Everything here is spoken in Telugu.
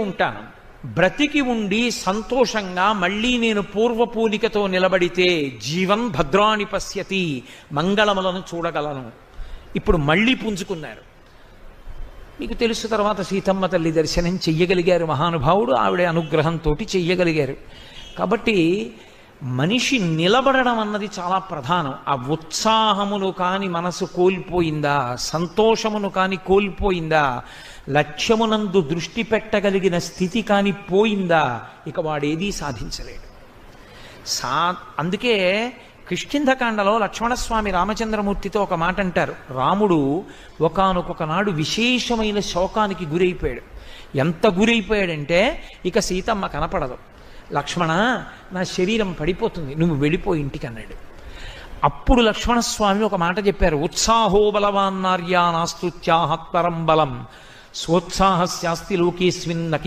ఉంటాను, బ్రతికి ఉండి సంతోషంగా మళ్ళీ నేను పూర్వపూలికతో నిలబడితే జీవన్ భద్రాణి పశ్యతి, మంగళములను చూడగలను. ఇప్పుడు మళ్ళీ పుంజుకున్నారు. మీకు తెలుసు, తర్వాత సీతమ్మ తల్లి దర్శనం చెయ్యగలిగారు మహానుభావుడు, ఆవిడ అనుగ్రహంతో చెయ్యగలిగారు. కాబట్టి మనిషి నిలబడడం అన్నది చాలా ప్రధానం. ఆ ఉత్సాహమును కాని మనసు కోల్పోయిందా, సంతోషమును కాని కోల్పోయిందా, లక్ష్యమునందు దృష్టి పెట్టగలిగిన స్థితి కాని పోయిందా, ఇక వాడేదీ సాధించలేడు. అందుకే కిష్కింధకాండలో లక్ష్మణస్వామి రామచంద్రమూర్తితో ఒక మాట అంటారు. రాముడు ఒకానొక నాడు విశేషమైన శోకానికి గురైపోయాడు. ఎంత గురైపోయాడంటే ఇక సీతమ్మ కనపడదు. లక్ష్మణ, నా శరీరం పడిపోతుంది, నువ్వు వెళ్ళిపోయి ఇంటికి అన్నాడు. అప్పుడు లక్ష్మణస్వామి ఒక మాట చెప్పారు. ఉత్సాహో బలవాన్నార్యా నాస్తుత్యాహత్పరం బలం, స్వోత్సాహస్యాస్తి లోకేస్మిన్ నకి